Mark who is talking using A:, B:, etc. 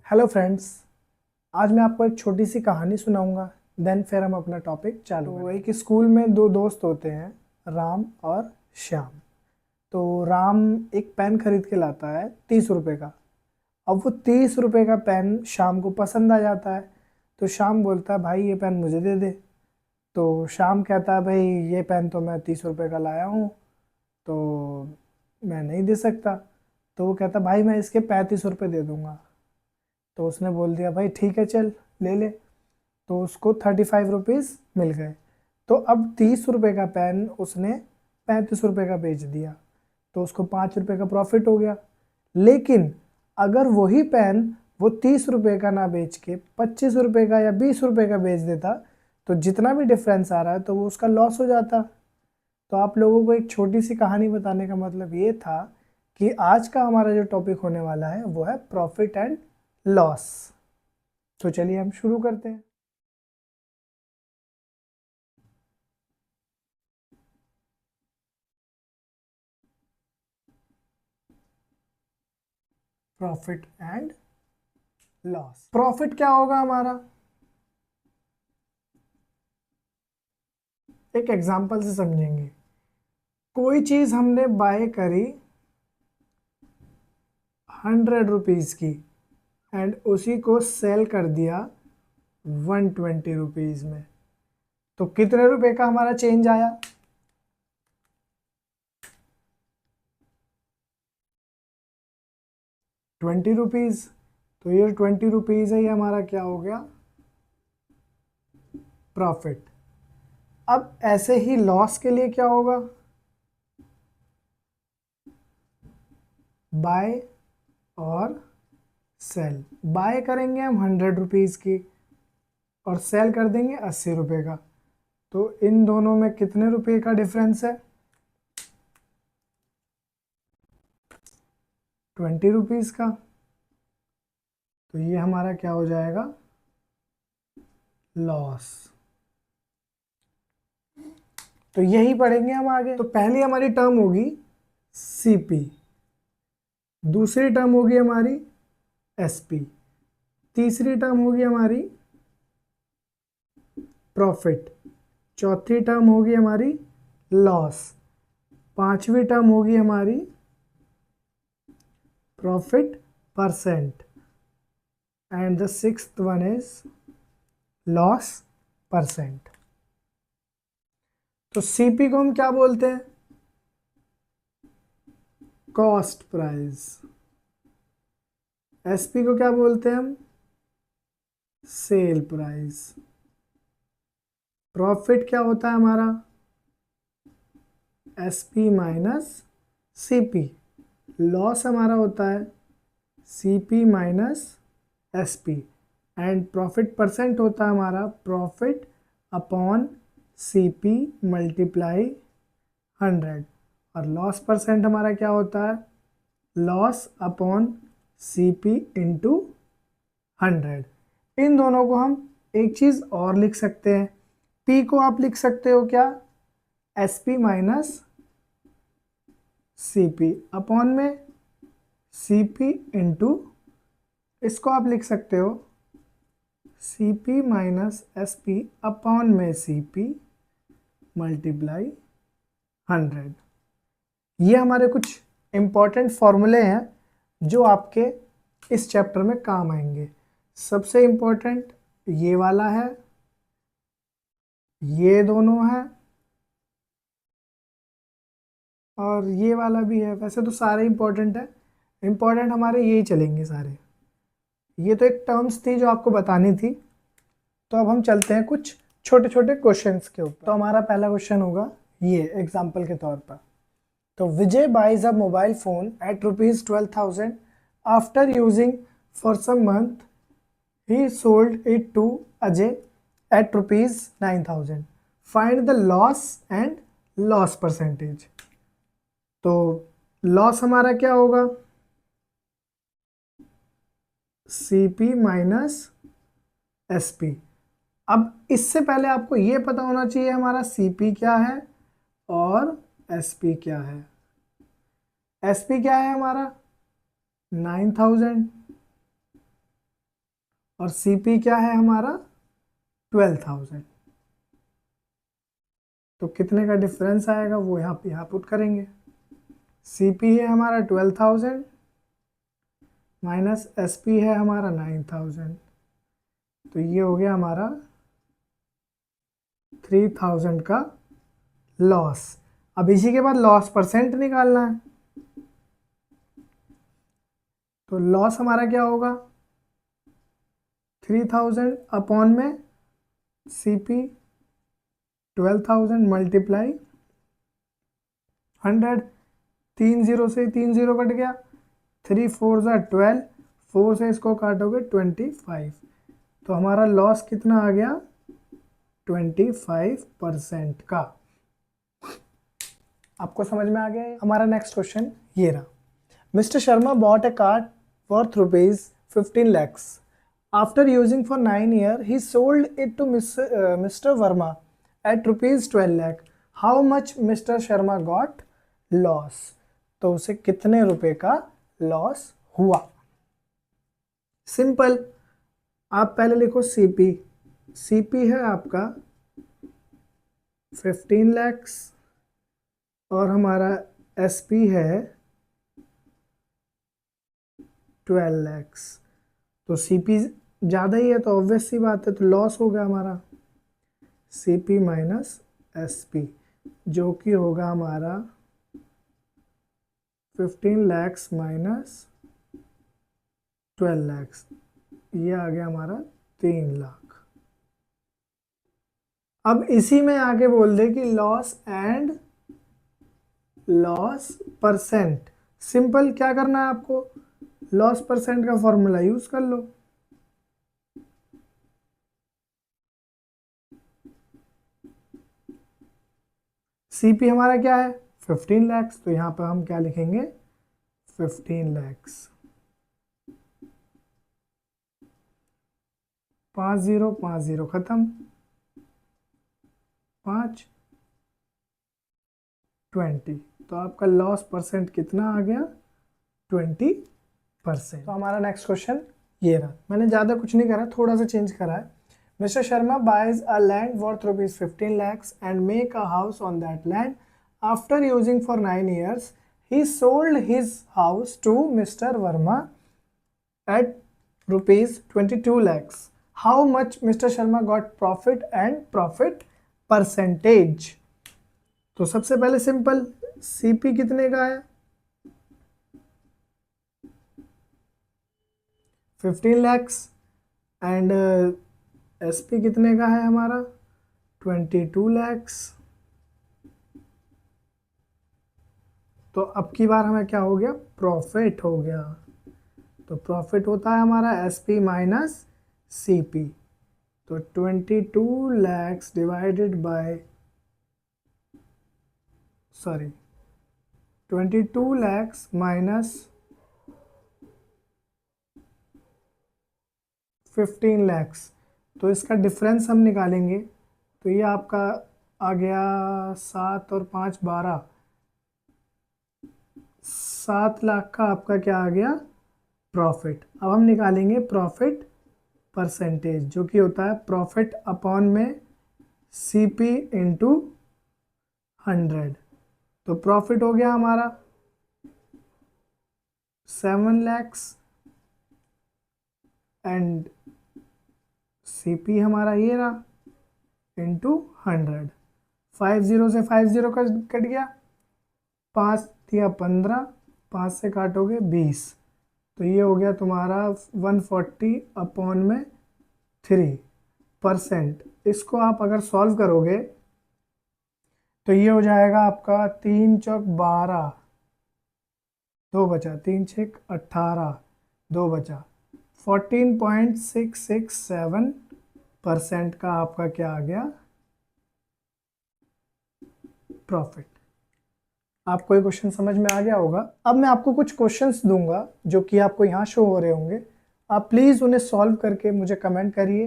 A: Hello friends, आज मैं आपको एक छोटी सी कहानी सुनाऊंगा। देन फिर हम अपना टॉपिक चालू करेंगे। एक स्कूल में दो दोस्त होते हैं, राम और श्याम। तो राम एक पेन खरीद के लाता है 30 रुपए का। अब वो 30 रुपए का पेन श्याम को पसंद आ जाता है। तो श्याम बोलता है, भाई ये पेन मुझे दे दे। तो श्याम कहता है, भाई ये पेन तो मैं 30 रुपए का लाया हूँ, तो मैं नहीं दे सकता। तो वो कहता, भाई मैं इसके 35 रुपए दे दूंगा। तो उसने बोल दिया, भाई ठीक है चल ले ले। तो उसको 35 रुपीज़ मिल गए। तो अब 30 रुपए का पेन उसने 35 रुपए का बेच दिया, तो उसको 5 रुपए का प्रॉफिट हो गया। लेकिन अगर वही पेन वो 30 रुपए का ना बेच के 25 रुपए का या 20 रुपए का बेच देता, तो जितना भी डिफरेंस आ रहा है तो वो उसका लॉस हो जाता। तो आप लोगों को एक छोटी सी कहानी बताने का मतलब ये था कि आज का हमारा जो टॉपिक होने वाला है वो है प्रॉफिट एंड लॉस। तो चलिए हम शुरू करते हैं। Profit and loss. प्रॉफिट क्या होगा हमारा? एक एग्जांपल से समझेंगे। कोई चीज हमने बाय करी 100 रुपीज की एंड उसी को सेल कर दिया 120 रुपीज में, तो कितने रुपए का हमारा चेंज आया? 20 रुपीज। तो ये 20 रुपीज है, ये हमारा क्या हो गया? प्रॉफिट। अब ऐसे ही लॉस के लिए क्या होगा? बाय और सेल। बाय करेंगे हम 100 रुपीज की और सेल कर देंगे 80 रुपए का। तो इन दोनों में कितने रुपए का डिफरेंस है? 20 रुपीज का। तो ये हमारा क्या हो जाएगा? लॉस। तो यही पढ़ेंगे हम आगे। तो पहली हमारी टर्म होगी सीपी, दूसरी टर्म होगी हमारी एसपी, तीसरी टर्म होगी हमारी प्रॉफिट, चौथी टर्म होगी हमारी लॉस, पांचवी टर्म होगी हमारी profit percent, and the sixth one is loss percent. तो सीपी को हम क्या बोलते हैं? Cost price. एसपी को क्या बोलते हैं हम? Sale price. प्रॉफिट क्या होता है हमारा? SP minus CP. लॉस हमारा होता है CP minus SP. And profit percent होता है हमारा प्रॉफिट अपॉन सीपी मल्टीप्लाई 100। और लॉस परसेंट हमारा क्या होता है? Loss upon CP into 100। इन दोनों को हम एक चीज और लिख सकते हैं। पी को आप लिख सकते हो क्या? S P minus C P upon में सी पी इंटू, इसको आप लिख सकते हो C P minus S P upon में सी पी मल्टीप्लाई 100। ये हमारे कुछ इंपॉर्टेंट फॉर्मूले हैं जो आपके इस चैप्टर में काम आएंगे। सबसे इंपॉर्टेंट ये वाला है, ये दोनों है, और ये वाला भी है। वैसे तो सारे इंपॉर्टेंट है, इंपॉर्टेंट हमारे यही चलेंगे सारे। ये तो एक टर्म्स थी जो आपको बतानी थी। तो अब हम चलते हैं कुछ छोटे छोटे क्वेश्चंस के ऊपर। तो हमारा पहला क्वेश्चन होगा ये एग्जाम्पल के तौर पर। तो Vijay buys a mobile phone at ₹12,000 after using for some month he sold it to Ajay at ₹9,000। Find the loss and loss percentage. तो लॉस हमारा क्या होगा? CP minus SP. अब इससे पहले आपको ये पता होना चाहिए हमारा सीपी क्या है और एसपी क्या है। एसपी क्या है हमारा? 9,000 और सीपी क्या है हमारा 12,000। तो कितने का डिफरेंस आएगा वो यहाँ पुट करेंगे। सीपी है हमारा 12,000 माइनस एसपी है हमारा 9,000, तो ये हो गया हमारा 3,000 का लॉस। अब इसी के बाद लॉस परसेंट निकालना है, तो लॉस हमारा क्या होगा 3,000 अपॉन में सीपी 12,000 मल्टीप्लाई 100। 3 0 से 3 0 कट गया, 3 4 ज़ा 12, 4 से इसको काटोगे 25, तो हमारा लॉस कितना आ गया 25% का। आपको समझ में आ गया है? हमारा नेक्स्ट क्वेश्चन ये रहा। Mister Sharma bot A car worth rupees 15 lakhs. After using for 9 years, he sold it to Mr. Verma at rupees 12 lakh. How much Mr. Sharma got loss? तो उसे कितने रुपए का लॉस हुआ? सिंपल, आप पहले लिखो सीपी। सीपी है आपका 15 lakhs और हमारा एसपी है 12 lakhs। तो सीपी ज़्यादा ही है तो ऑब्वियस सी बात है, तो लॉस हो गया हमारा सीपी माइनस एसपी, जो कि होगा हमारा 15 lakhs माइनस 12 lakhs, ये आ गया हमारा 3 लाख। अब इसी में आगे बोल दे कि loss and loss percent. Simple क्या करना है आपको, लॉस परसेंट का फॉर्मूला यूज कर लो। सीपी हमारा क्या है 15 lakhs, तो यहां पर हम क्या लिखेंगे 15 lakhs। 5 0 5 0 खत्म, 5 20, तो आपका लॉस परसेंट कितना आ गया 20%। तो हमारा नेक्स्ट क्वेश्चन ये रहा। मैंने ज़्यादा कुछ नहीं करा, थोड़ा सा चेंज करा है। Mister Sharma buys a land worth rupees 15 lakhs and make a house on that land. After using for 9 years, he sold his house to Mr. Verma at rupees 22 lakhs. How much Mr. Sharma got profit and profit percentage? तो सबसे पहले simple, CP कितने का है 15 lakhs and SP कितने का है हमारा 22 lakhs। तो अब की बार हमें क्या हो गया प्रॉफिट हो गया, तो प्रॉफिट होता है हमारा एसपी माइनस सीपी। तो 22 lakhs divided by 22 lakhs minus 15 lakhs, तो इसका डिफरेंस हम निकालेंगे, तो ये आपका आ गया 7 और 5 12, 7 लाख का आपका क्या आ गया प्रॉफिट। अब हम निकालेंगे प्रॉफिट परसेंटेज, जो कि होता है प्रॉफिट अपॉन में सीपी इंटू 100। तो प्रॉफिट हो गया हमारा 7 lakhs एंड सीपी हमारा ये रहा इंटू 100। 5 0 से 5 0 कट गया, 5 दिया 15, 5 से काटोगे 20, तो ये हो गया तुम्हारा 140 अपॉन में 3%। इसको आप अगर सॉल्व करोगे तो ये हो जाएगा आपका 3 चौक 12, 2 बचा, 3 6 18, 2 बचा, 14.667% का आपका क्या आ गया प्रॉफिट। आपको ये क्वेश्चन समझ में आ गया होगा। अब मैं आपको कुछ क्वेश्चंस दूंगा जो कि आपको यहाँ शो हो रहे होंगे, आप प्लीज़ उन्हें सॉल्व करके मुझे कमेंट करिए।